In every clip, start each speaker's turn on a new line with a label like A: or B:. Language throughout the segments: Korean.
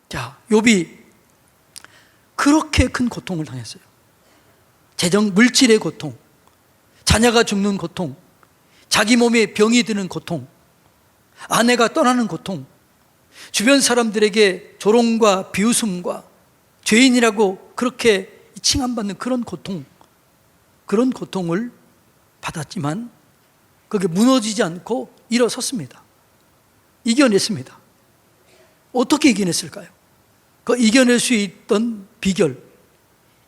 A: 자, 욥이 그렇게 큰 고통을 당했어요. 재정, 물질의 고통, 자녀가 죽는 고통, 자기 몸에 병이 드는 고통, 아내가 떠나는 고통, 주변 사람들에게 조롱과 비웃음과 죄인이라고 그렇게 칭함받는 그런 고통, 그런 고통을 받았지만 그게 무너지지 않고 일어섰습니다. 이겨냈습니다. 어떻게 이겨냈을까요? 그 이겨낼 수 있던 비결,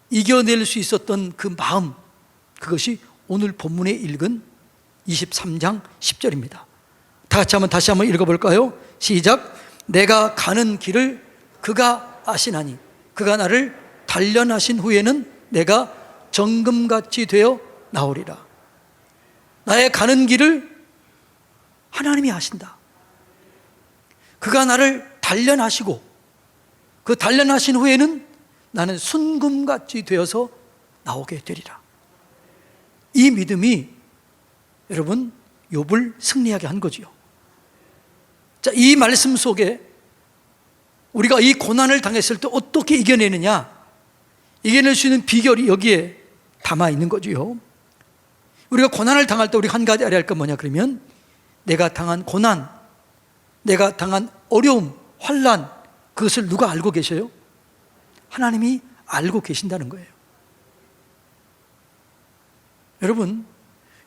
A: 이겨낼 수 있었던 그 마음, 그것이 오늘 본문에 읽은 23장 10절입니다. 다 같이 다시 한번 읽어볼까요? 시작. 내가 가는 길을 그가 아시나니 그가 나를 단련하신 후에는 내가 정금같이 되어 나오리라. 나의 가는 길을 하나님이 아신다. 그가 나를 단련하시고 그 단련하신 후에는 나는 순금같이 되어서 나오게 되리라. 이 믿음이 여러분 욥을 승리하게 한 거지요. 자, 이 말씀 속에 우리가 이 고난을 당했을 때 어떻게 이겨내느냐, 이겨낼 수 있는 비결이 여기에 담아 있는 거지요. 우리가 고난을 당할 때 우리가 한 가지 알아야 할 건 뭐냐 그러면 내가 당한 고난, 내가 당한 어려움, 환난, 그것을 누가 알고 계셔요? 하나님이 알고 계신다는 거예요. 여러분,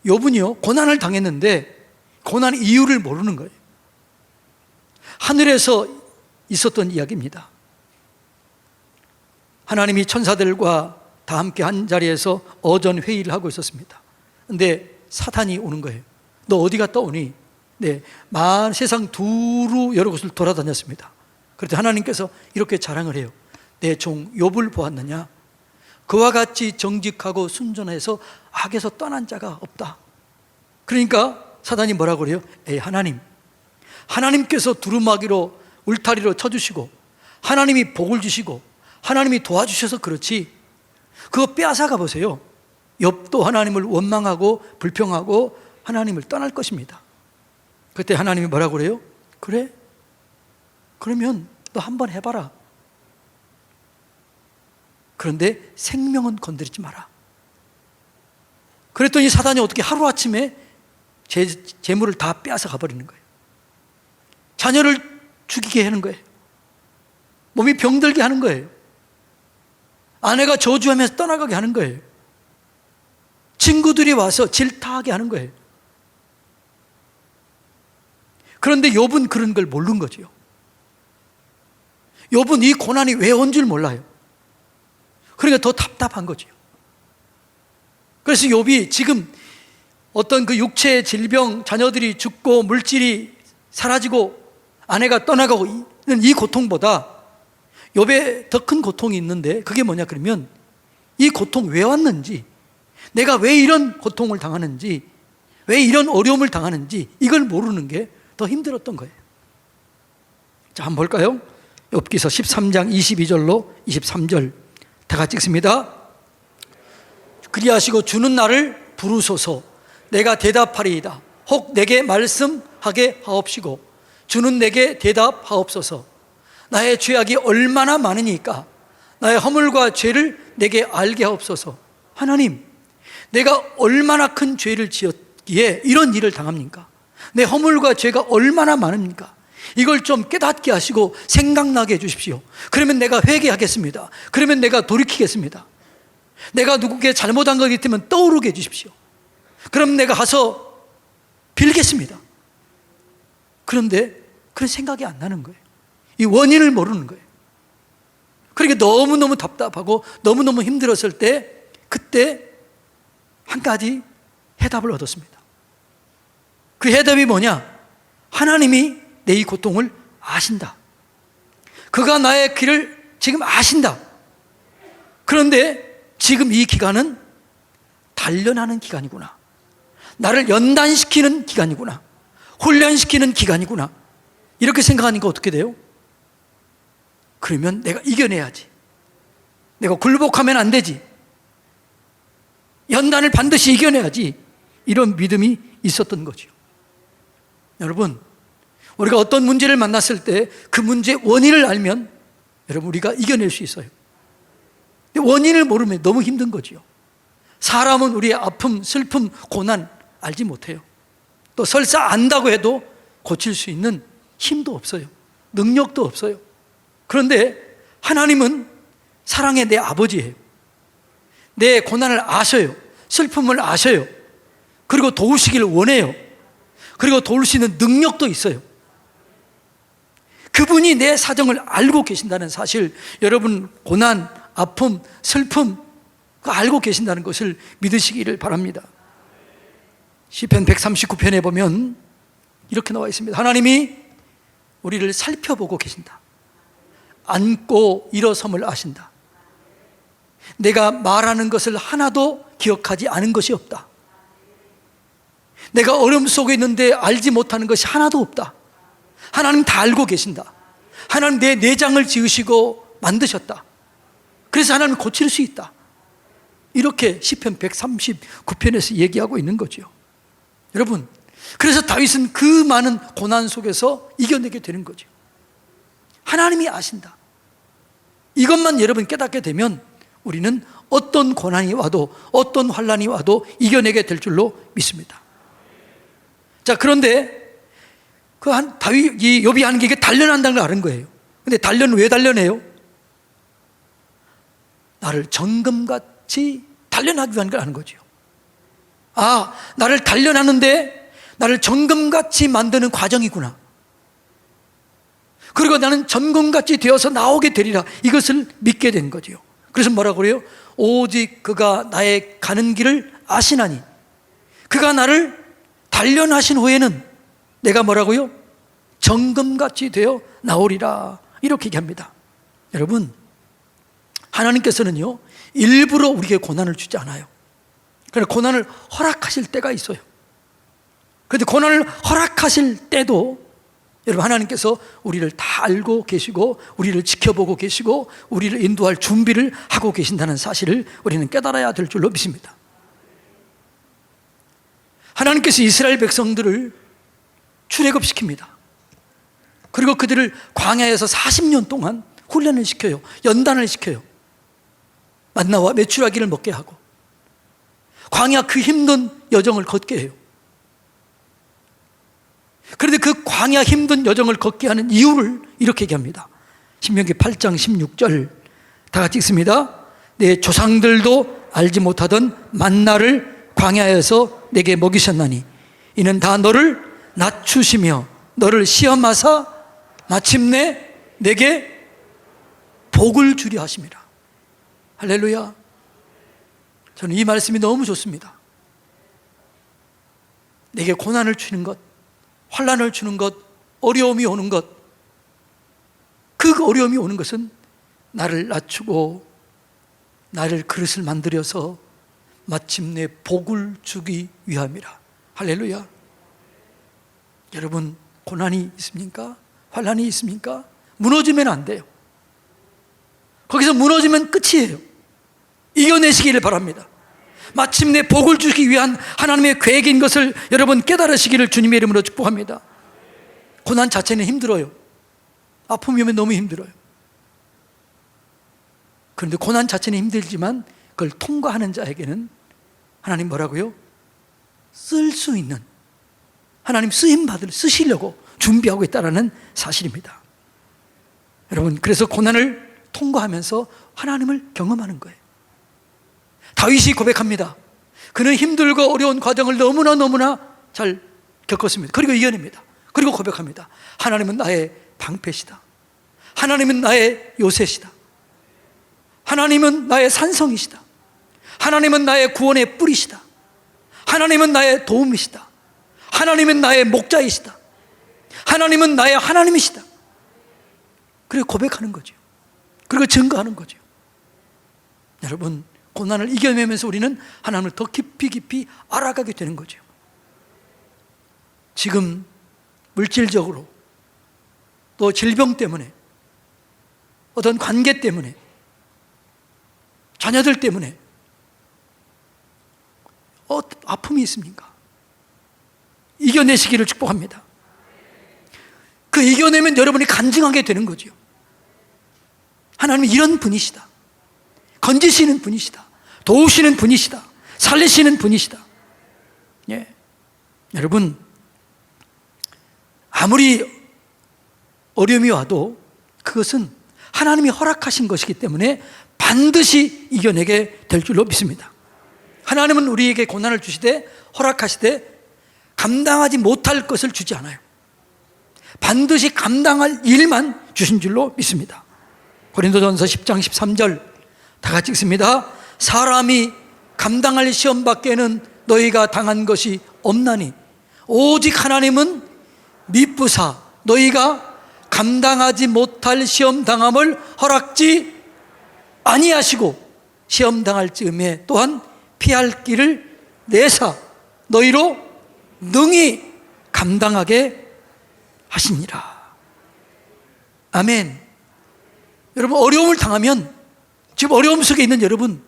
A: 욥은요 고난을 당했는데 고난의 이유를 모르는 거예요. 하늘에서 있었던 이야기입니다. 하나님이 천사들과 다 함께 한 자리에서 어전 회의를 하고 있었습니다. 근데 사탄이 오는 거예요. 너 어디 갔다 오니? 네, 세상 두루 여러 곳을 돌아다녔습니다. 그런데 하나님께서 이렇게 자랑을 해요. 내 종 욥을 보았느냐? 그와 같이 정직하고 순전해서 악에서 떠난 자가 없다. 그러니까 사단이 뭐라고 그래요? 에이, 하나님께서 두루마기로 울타리로 쳐주시고 하나님이 복을 주시고 하나님이 도와주셔서 그렇지 그거 빼앗아가 보세요. 욥도 하나님을 원망하고 불평하고 하나님을 떠날 것입니다. 그때 하나님이 뭐라고 그래요? 그래? 그러면 너 한번 해봐라. 그런데 생명은 건드리지 마라. 그랬더니 사단이 어떻게 하루아침에 재물을 다 빼앗아 가버리는 거예요. 자녀를 죽이게 하는 거예요. 몸이 병들게 하는 거예요. 아내가 저주하면서 떠나가게 하는 거예요. 친구들이 와서 질타하게 하는 거예요. 그런데 욥은 그런 걸 모르는 거죠. 욥은 이 고난이 왜 온 줄 몰라요. 그러니까 더 답답한 거죠. 그래서 욥이 지금 어떤 그 육체의 질병, 자녀들이 죽고 물질이 사라지고 아내가 떠나가고 있는 이 고통보다 욥에 더 큰 고통이 있는데 그게 뭐냐 그러면 이 고통 왜 왔는지, 내가 왜 이런 고통을 당하는지, 왜 이런 어려움을 당하는지 이걸 모르는 게 더 힘들었던 거예요. 자, 한번 볼까요? 욥기서 13장 22절로 23절 다 같이 읽습니다. 그리하시고 주는 나를 부르소서. 내가 대답하리이다. 혹 내게 말씀하게 하옵시고 주는 내게 대답하옵소서. 나의 죄악이 얼마나 많으니까 나의 허물과 죄를 내게 알게 하옵소서. 하나님, 내가 얼마나 큰 죄를 지었기에 이런 일을 당합니까? 내 허물과 죄가 얼마나 많습니까? 이걸 좀 깨닫게 하시고 생각나게 해주십시오. 그러면 내가 회개하겠습니다. 그러면 내가 돌이키겠습니다. 내가 누구에게 잘못한 것이 있다면 떠오르게 해주십시오. 그럼 내가 가서 빌겠습니다. 그런데 그런 생각이 안 나는 거예요. 이 원인을 모르는 거예요. 그러니까 너무너무 답답하고 너무너무 힘들었을 때 그때 한 가지 해답을 얻었습니다. 그 해답이 뭐냐? 하나님이 내 이 고통을 아신다. 그가 나의 길을 지금 아신다. 그런데 지금 이 기간은 단련하는 기간이구나. 나를 연단시키는 기간이구나. 훈련시키는 기간이구나. 이렇게 생각하니까 어떻게 돼요? 그러면 내가 이겨내야지. 내가 굴복하면 안 되지. 연단을 반드시 이겨내야지. 이런 믿음이 있었던 거죠. 여러분, 우리가 어떤 문제를 만났을 때 그 문제의 원인을 알면 여러분, 우리가 이겨낼 수 있어요. 근데 원인을 모르면 너무 힘든 거지요. 사람은 우리의 아픔, 슬픔, 고난 알지 못해요. 또 설사 안다고 해도 고칠 수 있는 힘도 없어요. 능력도 없어요. 그런데 하나님은 사랑의 내 아버지예요. 내 고난을 아셔요. 슬픔을 아셔요. 그리고 도우시기를 원해요. 그리고 도울 수 있는 능력도 있어요. 그분이 내 사정을 알고 계신다는 사실, 여러분 고난, 아픔, 슬픔 그거 알고 계신다는 것을 믿으시기를 바랍니다. 시편 139편에 보면 이렇게 나와 있습니다. 하나님이 우리를 살펴보고 계신다. 앉고 일어섬을 아신다. 내가 말하는 것을 하나도 기억하지 않은 것이 없다. 내가 어려움 속에 있는데 알지 못하는 것이 하나도 없다. 하나님 다 알고 계신다. 하나님 내 내장을 지으시고 만드셨다. 그래서 하나님 고칠 수 있다. 이렇게 시편 139편에서 얘기하고 있는 거죠. 여러분, 그래서 다윗은 그 많은 고난 속에서 이겨내게 되는 거죠. 하나님이 아신다. 이것만 여러분 깨닫게 되면 우리는 어떤 고난이 와도 어떤 환난이 와도 이겨내게 될 줄로 믿습니다. 자, 그런데 다윗이 욥이 하는 게 이게 단련한다는 걸 아는 거예요. 근데 단련은 왜 단련해요? 나를 정금같이 단련하기 위한 걸 아는 거죠. 아, 나를 단련하는데 나를 정금같이 만드는 과정이구나. 그리고 나는 정금같이 되어서 나오게 되리라. 이것을 믿게 된 거죠. 그래서 뭐라고 그래요? 오직 그가 나의 가는 길을 아시나니 그가 나를 단련하신 후에는 내가 뭐라고요? 정금같이 되어 나오리라. 이렇게 얘기합니다. 여러분, 하나님께서는요 일부러 우리에게 고난을 주지 않아요. 그러나 고난을 허락하실 때가 있어요. 그런데 고난을 허락하실 때도 여러분, 하나님께서 우리를 다 알고 계시고 우리를 지켜보고 계시고 우리를 인도할 준비를 하고 계신다는 사실을 우리는 깨달아야 될 줄로 믿습니다. 하나님께서 이스라엘 백성들을 출애굽시킵니다. 그리고 그들을 광야에서 40년 동안 훈련을 시켜요. 연단을 시켜요. 만나와 메추라기를 먹게 하고 광야 그 힘든 여정을 걷게 해요. 그런데 그 광야 힘든 여정을 걷게 하는 이유를 이렇게 얘기합니다. 신명기 8장 16절 다 같이 읽습니다. 내 조상들도 알지 못하던 만나를 광야에서 내게 먹이셨나니 이는 다 너를 낮추시며 너를 시험하사 마침내 내게 복을 주려 하심이라. 할렐루야. 저는 이 말씀이 너무 좋습니다. 내게 고난을 주는 것, 환난을 주는 것, 어려움이 오는 것, 그 어려움이 오는 것은 나를 낮추고 나를 그릇을 만들어서 마침내 복을 주기 위함이라. 할렐루야. 여러분, 고난이 있습니까? 환난이 있습니까? 무너지면 안 돼요. 거기서 무너지면 끝이에요. 이겨내시기를 바랍니다. 마침내 복을 주기 위한 하나님의 계획인 것을 여러분 깨달으시기를 주님의 이름으로 축복합니다. 고난 자체는 힘들어요. 아픔이 오면 너무 힘들어요. 그런데 고난 자체는 힘들지만 그걸 통과하는 자에게는 하나님 뭐라고요? 쓸 수 있는, 하나님 쓰임받을, 쓰시려고 준비하고 있다는 사실입니다. 여러분, 그래서 고난을 통과하면서 하나님을 경험하는 거예요. 다윗이 고백합니다. 그는 힘들고 어려운 과정을 너무나 잘 겪었습니다. 그리고 이겨냅니다. 그리고 고백합니다. 하나님은 나의 방패시다. 하나님은 나의 요새시다. 하나님은 나의 산성이시다. 하나님은 나의 구원의 뿌리시다. 하나님은 나의 도움이시다. 하나님은 나의 목자이시다. 하나님은 나의 하나님이시다. 그리고 고백하는 거죠. 그리고 증거하는 거죠. 여러분, 고난을 이겨내면서 우리는 하나님을 더 깊이 알아가게 되는 거죠. 지금 물질적으로 또 질병 때문에 어떤 관계 때문에 자녀들 때문에 아픔이 있습니까? 이겨내시기를 축복합니다. 그 이겨내면 여러분이 간증하게 되는 거죠. 하나님은 이런 분이시다. 건지시는 분이시다. 도우시는 분이시다. 살리시는 분이시다. 예. 여러분, 아무리 어려움이 와도 그것은 하나님이 허락하신 것이기 때문에 반드시 이겨내게 될 줄로 믿습니다. 하나님은 우리에게 고난을 주시되 허락하시되 감당하지 못할 것을 주지 않아요. 반드시 감당할 일만 주신 줄로 믿습니다. 고린도전서 10장 13절 다 같이 읽습니다. 사람이 감당할 시험밖에는 너희가 당한 것이 없나니 오직 하나님은 미쁘사 너희가 감당하지 못할 시험 당함을 허락지 아니하시고 시험 당할 즈음에 또한 피할 길을 내사 너희로 능히 감당하게 하시니라. 아멘. 여러분, 어려움을 당하면, 지금 어려움 속에 있는 여러분,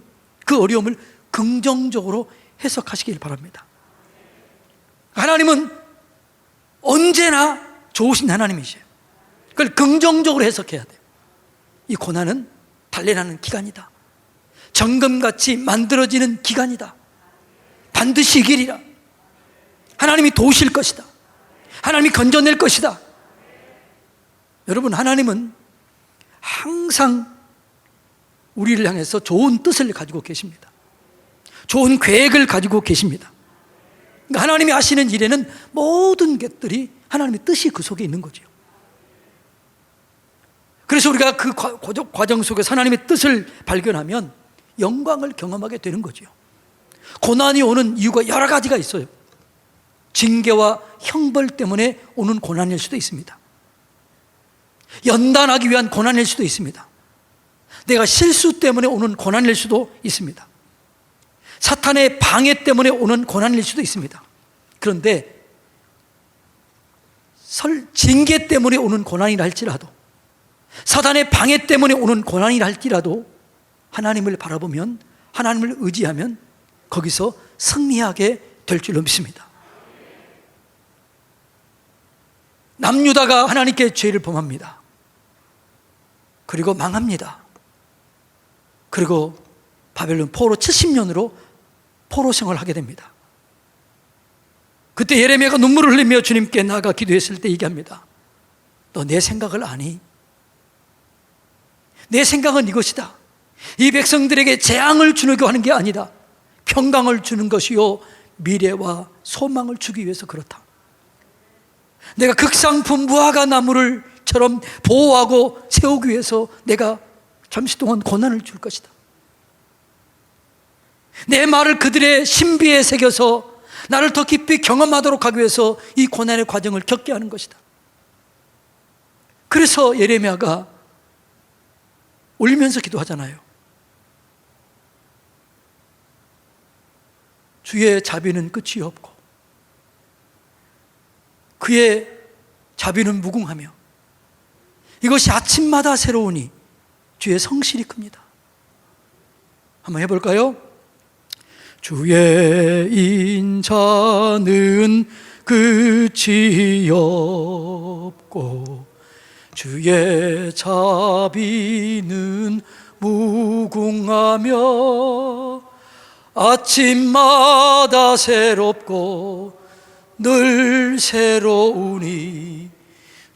A: 그 어려움을 긍정적으로 해석하시길 바랍니다. 하나님은 언제나 좋으신 하나님이세요. 그걸 긍정적으로 해석해야 돼요. 이 고난은 단련하는 기간이다. 정금같이 만들어지는 기간이다. 반드시 이기리라. 하나님이 도우실 것이다. 하나님이 건져낼 것이다. 여러분, 하나님은 항상 우리를 향해서 좋은 뜻을 가지고 계십니다. 좋은 계획을 가지고 계십니다. 그러니까 하나님이 하시는 일에는 모든 것들이 하나님의 뜻이 그 속에 있는 거죠. 그래서 우리가 그 과정 속에서 하나님의 뜻을 발견하면 영광을 경험하게 되는 거죠. 고난이 오는 이유가 여러 가지가 있어요. 징계와 형벌 때문에 오는 고난일 수도 있습니다. 연단하기 위한 고난일 수도 있습니다. 내가 실수 때문에 오는 고난일 수도 있습니다. 사탄의 방해 때문에 오는 고난일 수도 있습니다. 그런데 징계 때문에 오는 고난이라 할지라도, 사탄의 방해 때문에 오는 고난이라 할지라도 하나님을 바라보면, 하나님을 의지하면 거기서 승리하게 될 줄로 믿습니다. 남유다가 하나님께 죄를 범합니다. 그리고 망합니다. 그리고 바벨론 포로 70년으로 포로 생활을 하게 됩니다. 그때 예레미야가 눈물을 흘리며 주님께 나아가 기도했을 때 얘기합니다. 너 내 생각을 아니? 내 생각은 이것이다. 이 백성들에게 재앙을 주려고 하는 게 아니다. 평강을 주는 것이요 미래와 소망을 주기 위해서 그렇다. 내가 극상품 무화과 나무를처럼 보호하고 세우기 위해서 내가 잠시 동안 고난을 줄 것이다. 내 말을 그들의 신비에 새겨서 나를 더 깊이 경험하도록 하기 위해서 이 고난의 과정을 겪게 하는 것이다. 그래서 예레미야가 울면서 기도하잖아요. 주의 자비는 끝이 없고 그의 자비는 무궁하며 이것이 아침마다 새로우니 주의 성실이 큽니다. 한번 해볼까요? 주의 인자는 끝이 없고 주의 자비는 무궁하며 아침마다 새롭고 늘 새로우니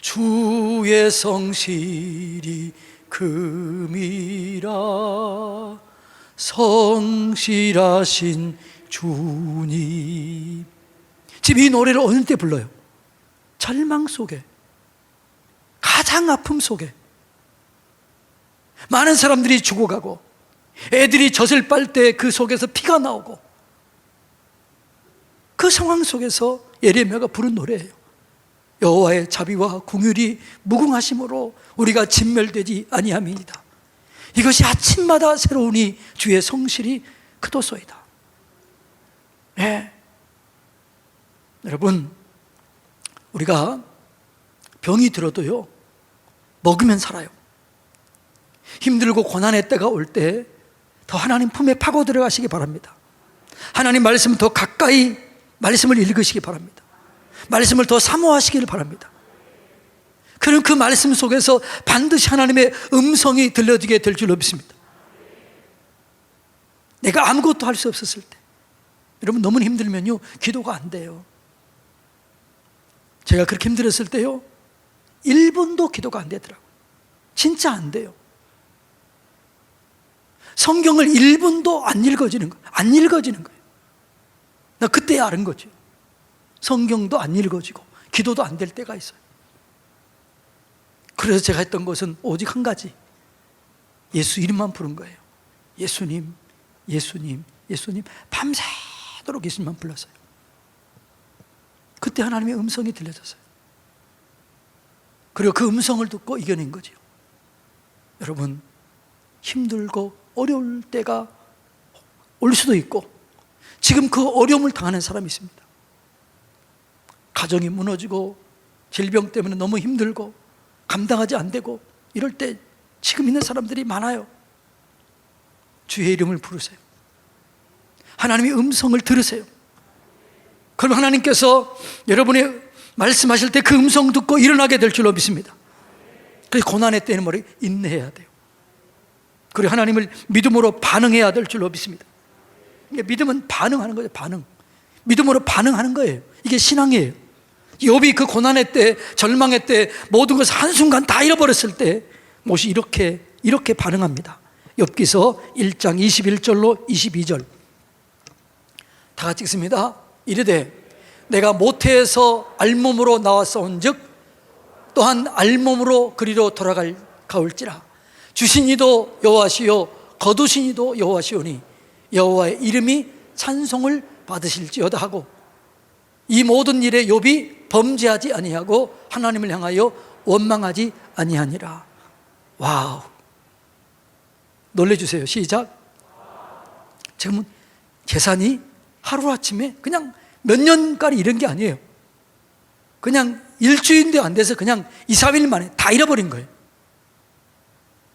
A: 주의 성실이 금이라. 성실하신 주님. 지금 이 노래를 어느 때 불러요? 절망 속에, 가장 아픔 속에, 많은 사람들이 죽어가고 애들이 젖을 빨 때 그 속에서 피가 나오고 그 상황 속에서 예레미야가 부른 노래예요. 여호와의 자비와 긍휼이 무궁하심으로 우리가 진멸되지 아니함이니이다. 이것이 아침마다 새로우니 주의 성실이 크도소이다. 네. 여러분, 우리가 병이 들어도요 먹으면 살아요. 힘들고 고난의 때가 올 때 더 하나님 품에 파고 들어가시기 바랍니다. 하나님 말씀을 더 가까이 말씀을 읽으시기 바랍니다. 말씀을 더 사모하시기를 바랍니다. 그럼 그 말씀 속에서 반드시 하나님의 음성이 들려지게 될 줄로 믿습니다. 내가 아무것도 할 수 없었을 때, 여러분 너무 힘들면요 기도가 안 돼요. 제가 그렇게 힘들었을 때요 1분도 기도가 안 되더라고요. 진짜 안 돼요. 성경을 1분도 안 읽어지는 거예요. 안 읽어지는 거예요. 나 그때 알은 거죠. 성경도 안 읽어지고 기도도 안 될 때가 있어요. 그래서 제가 했던 것은 오직 한 가지, 예수 이름만 부른 거예요. 예수님, 예수님, 예수님. 밤새도록 예수님만 불렀어요. 그때 하나님의 음성이 들려졌어요. 그리고 그 음성을 듣고 이겨낸 거죠. 여러분, 힘들고 어려울 때가 올 수도 있고, 지금 그 어려움을 당하는 사람이 있습니다. 가정이 무너지고 질병 때문에 너무 힘들고 감당하지 안 되고 이럴 때 지금 있는 사람들이 많아요. 주의 이름을 부르세요. 하나님의 음성을 들으세요. 그럼 하나님께서 여러분이 말씀하실 때 그 음성 듣고 일어나게 될 줄로 믿습니다. 그래서 고난의 때는 뭐래? 인내해야 돼요. 그리고 하나님을 믿음으로 반응해야 될 줄로 믿습니다. 믿음은 반응하는 거예요. 반응. 믿음으로 반응하는 거예요. 이게 신앙이에요. 욥이 그 고난의 때, 절망의 때 모든 것을 한순간 다 잃어버렸을 때 몹시 이렇게 반응합니다. 욥기서 1장 21절로 22절 다 같이 읽습니다. 이르되 내가 모태에서 알몸으로 나왔사온즉 또한 알몸으로 그리로 돌아갈 가올지라. 주신 이도 여호와시요 거두신 이도 여호와시오니 여호와의 이름이 찬송을 받으실지어다 하고, 이 모든 일에 욥이 범죄하지 아니하고 하나님을 향하여 원망하지 아니하니라. 와우, 놀래주세요. 시작. 지금 재산이 하루아침에 그냥 몇 년까지 잃은 게 아니에요. 그냥 일주일도 안 돼서 그냥 2, 3일 만에 다 잃어버린 거예요.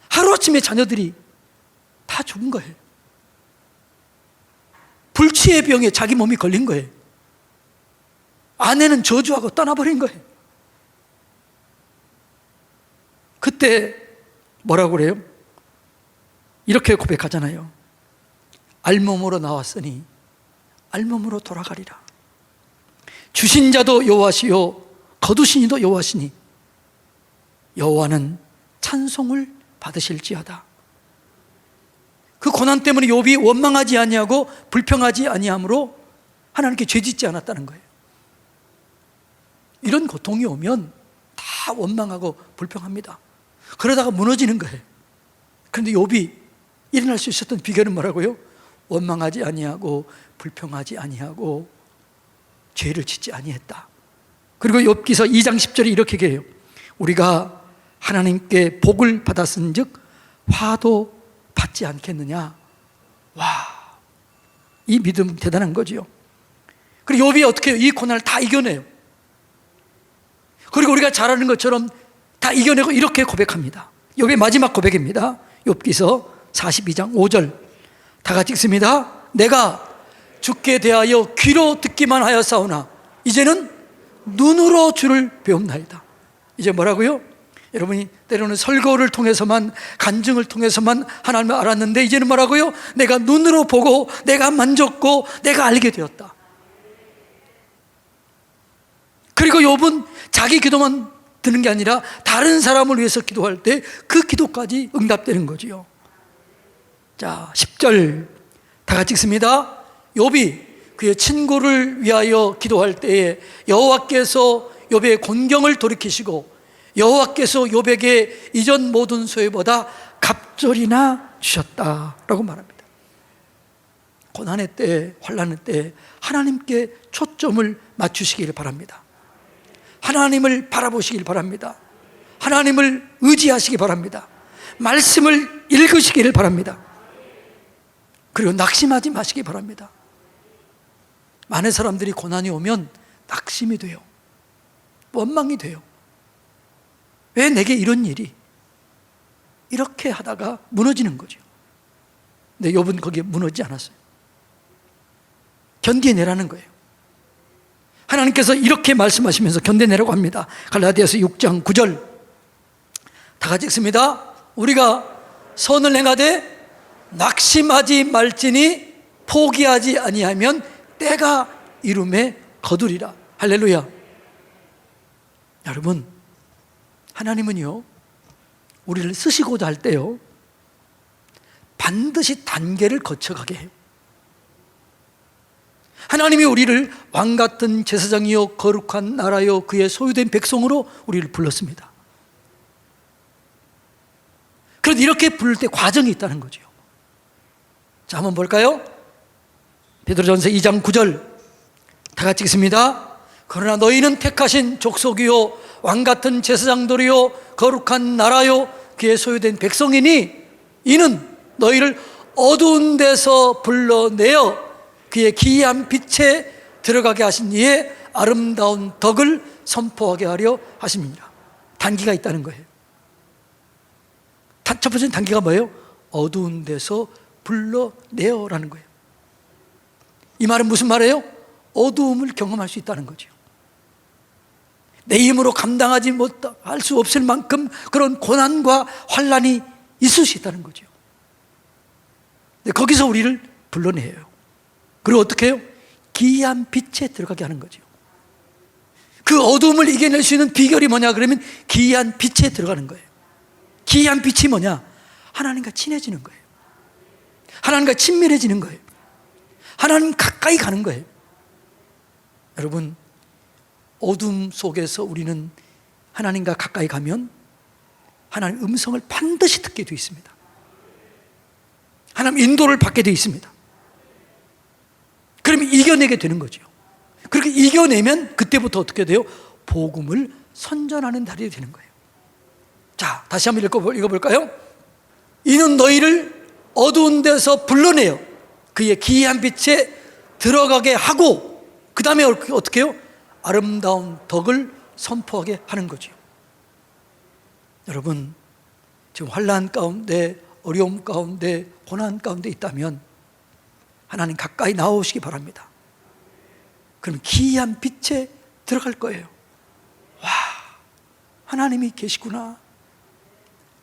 A: 하루아침에 자녀들이 다 죽은 거예요. 불치의 병에 자기 몸이 걸린 거예요. 아내는 저주하고 떠나버린 거예요. 그때 뭐라고 그래요? 이렇게 고백하잖아요. 알몸으로 나왔으니 알몸으로 돌아가리라. 주신 자도 여호와시요 거두신 이도 여호와시니 여호와는 찬송을 받으실지어다. 그 고난 때문에 욥이 원망하지 아니하고 불평하지 아니함으로 하나님께 죄짓지 않았다는 거예요. 이런 고통이 오면 다 원망하고 불평합니다. 그러다가 무너지는 거예요. 그런데 욥이 일어날 수 있었던 비결은 뭐라고요? 원망하지 아니하고 불평하지 아니하고 죄를 짓지 아니했다. 그리고 욥기서 2장 10절에 이렇게 얘기해요. 우리가 하나님께 복을 받았은즉 화도 받지 않겠느냐. 와, 이 믿음 대단한 거죠. 그리고 욥이 어떻게 해요? 이 고난을 다 이겨내요. 그리고 우리가 잘 아는 것처럼 다 이겨내고 이렇게 고백합니다. 욥의 마지막 고백입니다. 욥기서 42장 5절 다 같이 읽습니다. 내가 주께 대하여 귀로 듣기만 하였사오나 이제는 눈으로 주를 배움나이다. 이제 뭐라고요? 여러분이 때로는 설교를 통해서만, 간증을 통해서만 하나님을 알았는데 이제는 뭐라고요? 내가 눈으로 보고 내가 만졌고 내가 알게 되었다. 그리고 욥은 자기 기도만 드는 게 아니라 다른 사람을 위해서 기도할 때 그 기도까지 응답되는 거지요. 자, 10절 다 같이 읽습니다. 욥이 그의 친구를 위하여 기도할 때에 여호와께서 욥의 곤경을 돌이키시고 여호와께서 욥에게 이전 모든 소유보다 갑절이나 주셨다라고 말합니다. 고난의 때, 환난의 때 하나님께 초점을 맞추시길 바랍니다. 하나님을 바라보시길 바랍니다. 하나님을 의지하시기 바랍니다. 말씀을 읽으시기를 바랍니다. 그리고 낙심하지 마시기 바랍니다. 많은 사람들이 고난이 오면 낙심이 돼요. 원망이 돼요. 왜 내게 이런 일이? 이렇게 하다가 무너지는 거죠. 근데 욥은 거기에 무너지지 않았어요. 견뎌내라는 거예요. 하나님께서 이렇게 말씀하시면서 견뎌내라고 합니다. 갈라디아서 6장 9절 다 같이 읽습니다. 우리가 선을 행하되 낙심하지 말지니 포기하지 아니하면 때가 이름에 거두리라. 할렐루야. 여러분, 하나님은요, 우리를 쓰시고자 할 때요, 반드시 단계를 거쳐가게 해요. 하나님이 우리를 왕같은 제사장이요 거룩한 나라요 그의 소유된 백성으로 우리를 불렀습니다. 그런데 이렇게 부를 때 과정이 있다는 거죠. 자, 한번 볼까요? 베드로전서 2장 9절 다 같이 읽습니다. 그러나 너희는 택하신 족속이요 왕같은 제사장들이요 거룩한 나라요 그의 소유된 백성이니 이는 너희를 어두운 데서 불러내어 그의 기이한 빛에 들어가게 하신 이의 아름다운 덕을 선포하게 하려 하심이니라. 단계가 있다는 거예요. 첫 번째 단계가 뭐예요? 어두운 데서 불러내어라는 거예요. 이 말은 무슨 말이에요? 어두움을 경험할 수 있다는 거죠. 내 힘으로 감당하지 못할 수 없을 만큼 그런 고난과 환난이 있을 수 있다는 거죠. 거기서 우리를 불러내요. 그리고 어떻게 해요? 기이한 빛에 들어가게 하는 거죠. 그 어두움을 이겨낼 수 있는 비결이 뭐냐 그러면 기이한 빛에 들어가는 거예요. 기이한 빛이 뭐냐? 하나님과 친해지는 거예요. 하나님과 친밀해지는 거예요. 하나님 가까이 가는 거예요. 여러분, 어둠 속에서 우리는 하나님과 가까이 가면 하나님 음성을 반드시 듣게 되어 있습니다. 하나님 인도를 받게 되어 있습니다. 그러면 이겨내게 되는 거죠. 그렇게 이겨내면 그때부터 어떻게 돼요? 복음을 선전하는 날이 되는 거예요. 자, 다시 한번 읽어볼까요? 이는 너희를 어두운 데서 불러내어 그의 기이한 빛에 들어가게 하고 그 다음에 어떻게 해요? 아름다운 덕을 선포하게 하는 거죠. 여러분, 지금 환난 가운데, 어려움 가운데, 고난 가운데 있다면 하나님 가까이 나오시기 바랍니다. 그럼 기이한 빛에 들어갈 거예요. 와, 하나님이 계시구나.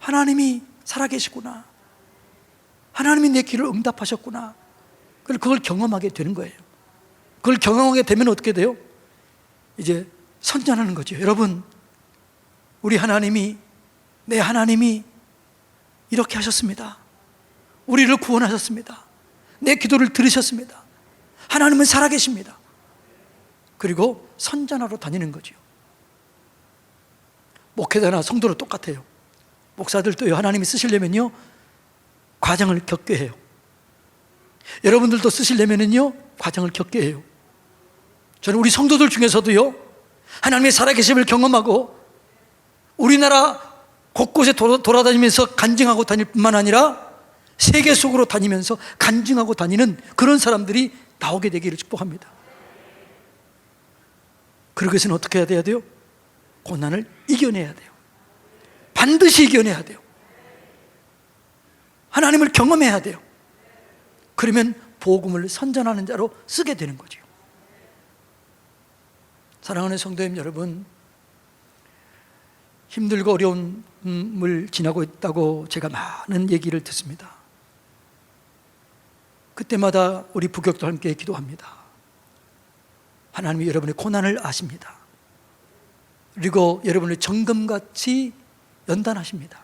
A: 하나님이 살아계시구나. 하나님이 내 기도를 응답하셨구나. 그걸 경험하게 되는 거예요. 그걸 경험하게 되면 어떻게 돼요? 이제 선전하는 거죠. 여러분, 우리 하나님이, 내 하나님이 이렇게 하셨습니다. 우리를 구원하셨습니다. 내 기도를 들으셨습니다. 하나님은 살아계십니다. 그리고 선전하러 다니는 거죠. 목회자나 성도도 똑같아요. 목사들도요, 하나님이 쓰시려면요, 과정을 겪게 해요. 여러분들도 쓰시려면요, 과정을 겪게 해요. 저는 우리 성도들 중에서도요, 하나님의 살아계심을 경험하고 우리나라 곳곳에 돌아다니면서 간증하고 다닐 뿐만 아니라 세계 속으로 다니면서 간증하고 다니는 그런 사람들이 나오게 되기를 축복합니다. 그러기 위해서는 어떻게 해야 돼요? 고난을 이겨내야 돼요. 반드시 이겨내야 돼요. 하나님을 경험해야 돼요. 그러면 복음을 선전하는 자로 쓰게 되는 거죠. 사랑하는 성도님 여러분, 힘들고 어려움을 지나고 있다고 제가 많은 얘기를 듣습니다. 그때마다 우리 부격도 함께 기도합니다. 하나님이 여러분의 고난을 아십니다. 그리고 여러분을 정금같이 연단하십니다.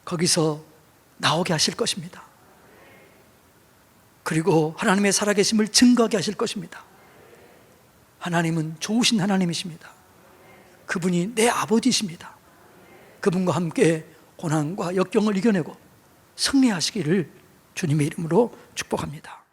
A: 거기서 나오게 하실 것입니다. 그리고 하나님의 살아계심을 증거하게 하실 것입니다. 하나님은 좋으신 하나님이십니다. 그분이 내 아버지십니다. 그분과 함께 고난과 역경을 이겨내고 승리하시기를 주님의 이름으로 축복합니다.